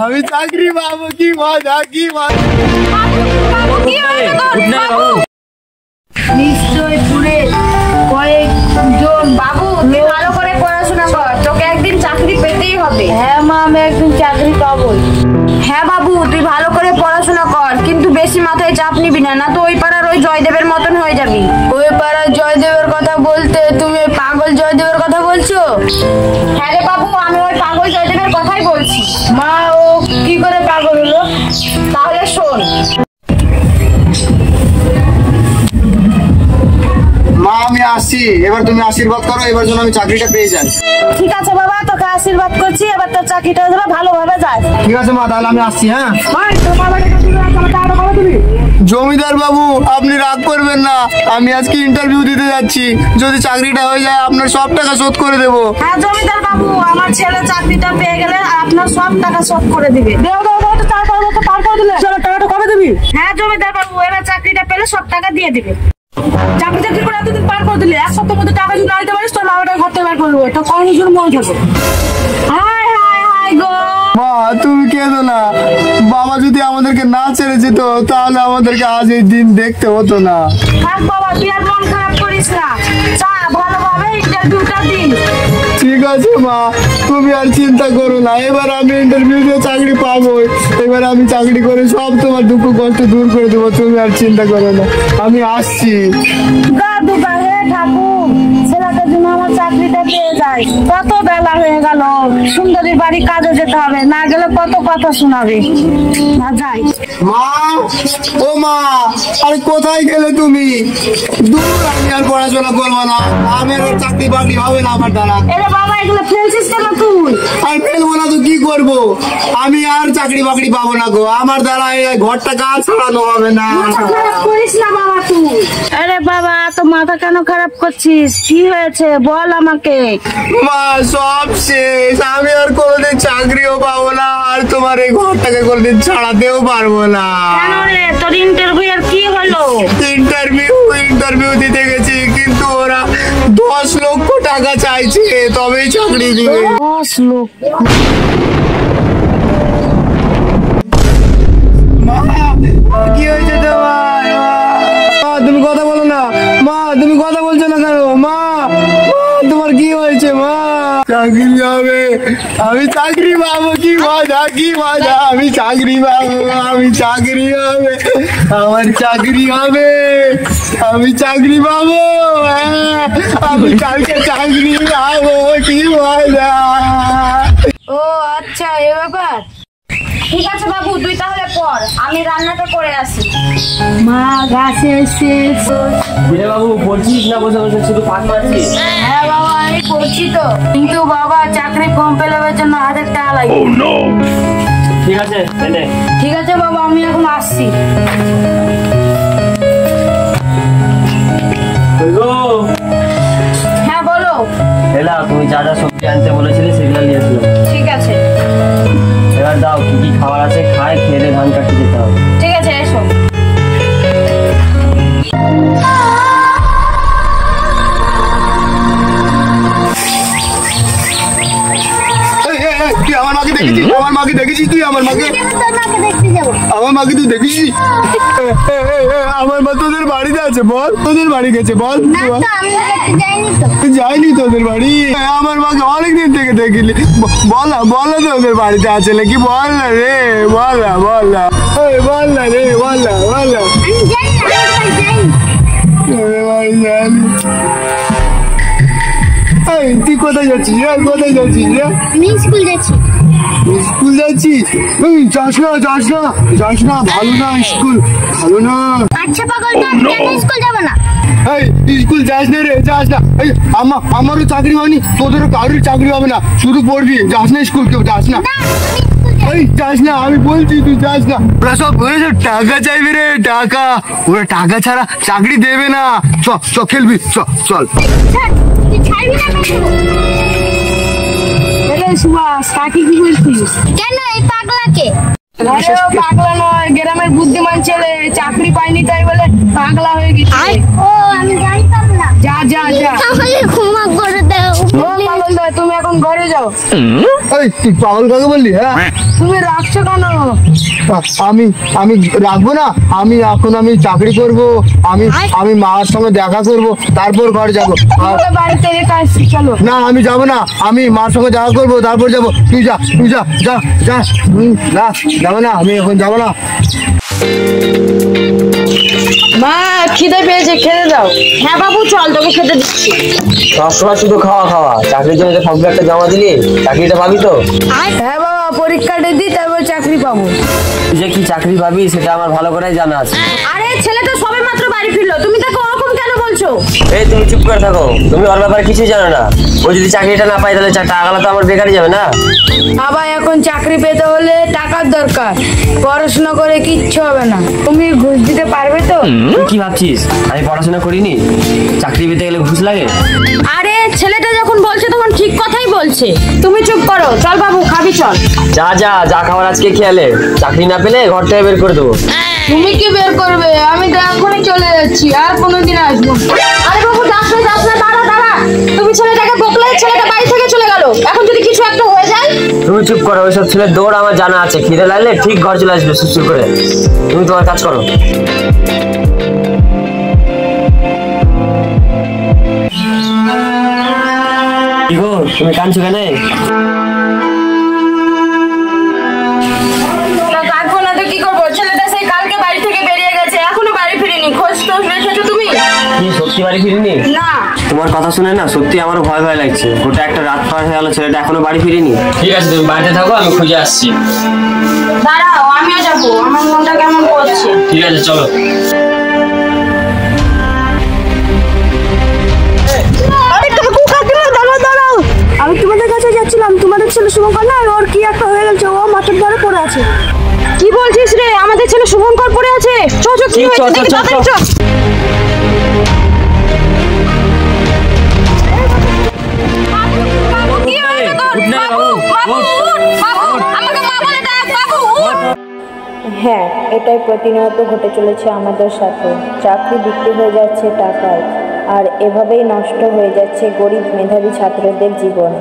আমি চাকরি পাবো, কি মজা, কি মজা। নিশ্চয় পুরে কয়েকজন। বাবু তুই ভালো করে পড়াশোনা কর, তোকে একদিন চাকরি পেতেই হবে। হ্যাঁ মা, আমি একদিন চাকরি পাবোই। হ্যাঁ বাবু তুই ভালো করে পড়াশোনা কর, কিন্তু বেশি মাথায় চাপ নিবি না, না তো ওই পাড়ার ওই জয়দেবের মতন হয়ে যাবি। ওই পাড়ার জয়দেবের কথা বলতে তুমি পাগল জয়দেবের কথা বলছো? হ্যাঁ রে বাবু, আমি ওই পাগল জয়দেবের কথাই বলছি। মা, ও কি করে পাগল হলো? তাহলে শোন। মা আমি আসছি, এবার তুমি আশীর্বাদ করো, এবার যেন আমি চাকরিটা পেয়ে যাই। ঠিক আছে বাবা, তোকে আশীর্বাদ করছি, এবার তোর চাকরিটা যেন ভালোভাবে যায়। ঠিক আছে মা, তাহলে আমি আসছি। হ্যাঁ জমিদার বাবু, আপনি রাগ করবেন না, আমি আজকে ইন্টারভিউ দিতে যাচ্ছি, যদি চাকরিটা হয়ে যায় আপনার সব টাকা শোধ করে দেবো। হ্যাঁ জমিদার বাবু, আমার ছেলে চাকরিটা পেয়ে গেলে আপনার সব টাকা শোধ করে দিবে। টাকাটা কবে দিবি? হ্যাঁ জমিদার বাবু, এবার চাকরিটা পেলে সব টাকা দিয়ে দিবে। চাকরিটা কি করে এতদিন পার করে দিলে? এক সপ্তাহের মধ্যে টাকা যদি না দিতে পারিস তোর বাবাটা ঘর থেকে বার করবো, এটা কর্মজোর মনে থাকবে। হাই হাই হাই গো মা, তুমি কেঁদো না, বাবা যদি আমাদেরকে না ছেড়ে যেত তাহলে আমাদেরকে আজ এই দিন দেখতে হতো না। থাক বাবা, তুই আর মন খারাপ করিস না, চা ভালোভাবে ইন্টারভিউটা দিন। ঠিক আছে মা, তুমি আর চিন্তা করো না, এবার আমি ইন্টারভিউ দিয়ে চাকরি পাবোই, এবার আমি চাকরি করে সব তোমার দুঃখ কষ্ট দূর করে দেবো, তুমি আর চিন্তা করো না, আমি আসছি। দুগা হে ঠাকুর, ছেলেটার জন্য আমার চাকরিটা পেয়ে যায়। কত বেলা হয়ে গেল, সুন্দরীর বাড়ি কাজে যেতে হবে, না গেলে কত কথা শোনাবে। না যাই। মা, ও মা, আরে কোথায় গেলে তুমি? দূর, আমি আর পড়াশোনা করবো না, আমার আর চাকরি বাকরি হবে না আমার দ্বারা। এরে বাবা, এগুলো ফেলছিস কেন তুই? আর ফেলবো না তো কি করবো, আমি আর চাকরি বাকরি পাবো না গো, আমার দ্বারা এই ঘরটা কাজ ছাড়ানো হবে না। করিস না বাবা তুই। আরে বাবা, তো মাথা কেন খারাপ করছিস? কি হয়েছে বল আমাকে। মা সব শেষ, আমি আর কোনোদিন চাকরিও পাবো না, আর তোমার এই ঘরটাকে কোনোদিন ছাড়াতেও পারবো না। কেন রে, তোর ইন্টারভিউ আর কি হলো? ইন্টারভিউ দিতে গেছি, কিন্তু ওরা 10 লক্ষ টাকা চাইছে, তবেই চাকরি দিবে। 10 লক্ষ? মা, কি হয়েছে তোমার? মা তুমি কথা বলো না, মা তুমি কথা বলছো না কেন? মা, তোমার কি হয়েছে? মা চাকরি হবে, আমি চাকরি পাবো, কি মজা, কি মজা, আমি চাকরি পাবো, আমি চাকরি হবে, আমার চাকরি হবে, আমি চাকরি পাবো, আমি কালকে চাকরি পাবো, কি মজা। ও আচ্ছা, এ ব্যাপার। ঠিক আছে বাবু, তুই তাহলে পড়, আমি রান্নাটা করে আসি। মা গাছে এসেছে। বাবু পড়ছিস না বসে বসে শুধু পাক মারছিস? হ্যাঁ বাবা, আমি পড়ছি তো, কিন্তু বাবা চাকরি ফর্ম পেলামের জন্য 1000 টাকা লাগবে। ঠিক আছে এনে। ঠিক আছে বাবা, আমি এখন আসছি। হ্যাঁ বলো। এলা, তুমি যা যা সবজি আনতে বলেছিলে সেগুলো নিয়ে এসো। ঠিক আছে। এবার দাও, কি কি খাবার আছে খায়, খেয়ে ধান কাটতে যেতে হবে। ঠিক আছে, এসো। তুই আমার মাকে দেখেছিস? আমার মাকে দেখেছিস? তুই আমার মাকে? আমার মাকে তুই দেখেছিস? আমার মা তোদের বাড়িতে আছে, বল তোদের বাড়ি গেছে, বল। যাইনি তোদের বাড়ি, আমার মাকে অনেকদিন থেকে দেখিনি, বল না, বল না তোদের বাড়িতে আছে নাকি, বল না রে, বল না, বল না, বল না রে, বল না, বল না। তুই কোথায় যাচ্ছিস? কোথায় যাচ্ছিস? স্কুল যাচ্ছি। স্কুল যাচ্ছিস? যাস না, যাস না, যাস না, ভালো না স্কুল, ভালো না। আচ্ছা পাগলটা, কেন স্কুল যাব না? স্কুল যাস না রে, যাস না। আমারও চাকরি হয়নি, তোদেরও কারোর চাকরি হবে না, শুধু পড়বি, যাস না স্কুল, কেউ যাস না। যাস না, আমি বলছি তুই যাস না। ওরা সব টাকা চাইবে রে, টাকা, ওরা টাকা ছাড়া চাকরি দেবে না। চ খেলবি, চল। সুভাষ, কাকি কি বলছিস? কেন এই পাগলাকে? পাগলা নয়, গ্রামের বুদ্ধিমান ছেলে, চাকরি পাইনি তাই বলে পাগলা হয়ে গেছে। ও আমি জানতাম না। যা যা যা, তাহলে ক্ষমা করে দাও। ও পাগল, তুমি এখন ঘরে যাও। এই তুই পাগল কাকে বললি? হ্যাঁ তুমি রাখছো কেন? আমি আমি রাখবো না। আমি চাকরি করব, আমি মার সঙ্গে দেখা করব, তারপর ঘর যাব। তোমাকে বাড়িতে রেখে আসছি, চলো। না আমি যাব না, আমি মার সঙ্গে দেখা করব, তারপর যাব। তুই যা যা যা। না যাবো না, আমি এখন যাব না। মা খিদে পেয়েছে, খেতে দাও। হ্যাঁ বাবু চল, তোকে খেতে দিচ্ছি। সবসময় শুধু খাওয়া খাওয়া, চাকরির জন্য ফর্ম একটা জমা দিলি, চাকরিটা পাবি তো? হ্যাঁ বাবা, পরীক্ষাটা দিই তারপর চাকরি পাবো। তুই যে কি চাকরি পাবি সেটা আমার ভালো করেই জানা আছে। আরে ছেলেটা সবে মাত্র বাড়ি ফিরলো, তুমি তাকে ওরকম কেন বলছো? এই তুমি চুপ করে থাকো, তুমি ওর ব্যাপারে কিছুই জানো না। ও যদি চাকরিটা না পায় তাহলে টাকাগুলো তো আমার বেকারই যাবে না। বাবা এখন চাকরি পেতে হলে টাকার দরকার, পড়াশোনা করে কিচ্ছু হবে না। তুমি ঘুষ দিতে পারবে তো? তুই কি ভাবছিস আমি পড়াশোনা করিনি? চাকরি পেতে গেলে ঘুষ লাগে? আরে ছেলেটা যখন বলছে তখন ঠিক কথাই বলছে। তুমি চুপ করো, চল বাবু খাবি চল। যা যা যা খাবার আজকে খেয়ালে, চাকরি না পেলে ঘর থেকে বের করে দেবো। তুমি কি বের করবে? আমি তো এখনই চলে যাচ্ছি, আর কোনোদিন আসবো। আরে বাবু যাস না, দাঁড়া। তুমি ছেলেটাকে বকলে ছেলেটা বাড়ি থেকে চলে গেল, এখন যদি কিছু একটা হয়ে যায়? তুমি চুপ করো, ওইসব ছেলে দৌড় আমার জানা আছে। খিদে লাগলে ঠিক ঘর চলে আসবে সুস্থ করে। তুমি তোমার কাজ করো। কি গো তুমি কাঁদছো কেন? কাঁদবো না তো কি করবো? ছেলেটা সেই কালকে বাড়ি থেকে বেরিয়ে গেছে, এখনো বাড়ি ফিরেনি। খোঁজ তো রেখেছো তুমি? কি সত্যি বাড়ি ফিরিনি? না। তোমার কথা শুনে না সত্যি আমার ভয় ভয় লাগছে। গোটা একটা রাত পার হয়ে গেল, ছেলেটা এখনো বাড়ি ফিরেনি। ঠিক আছে তুমি বাড়িতে থাকো, আমি খুঁজে আসছি। দাঁড়াও আমিও যাবো, আমার মনটা কেমন করছে। ঠিক আছে চলো। দাঁড়াও, আমি তোমাদের কাছে যাচ্ছিলাম। তোমাদের ছেলে শুভঙ্কর না, ওর কি একটা হয়ে গেছে, ও মাথার ধরে পড়ে আছে। কি বলছিস রে? আমাদের ছেলে শুভঙ্কর পড়ে আছে? কি হয়েছে দেখি, তাড়াতাড়ি চ। হ্যাঁ, এটাই প্রতিনিয়ত ঘটে চলেছে আমাদের সাথে। চাকরি বিক্রি হয়ে যাচ্ছে টাকায়, আর এভাবেই নষ্ট হয়ে যাচ্ছে গরিব মেধাবী ছাত্রদের জীবন।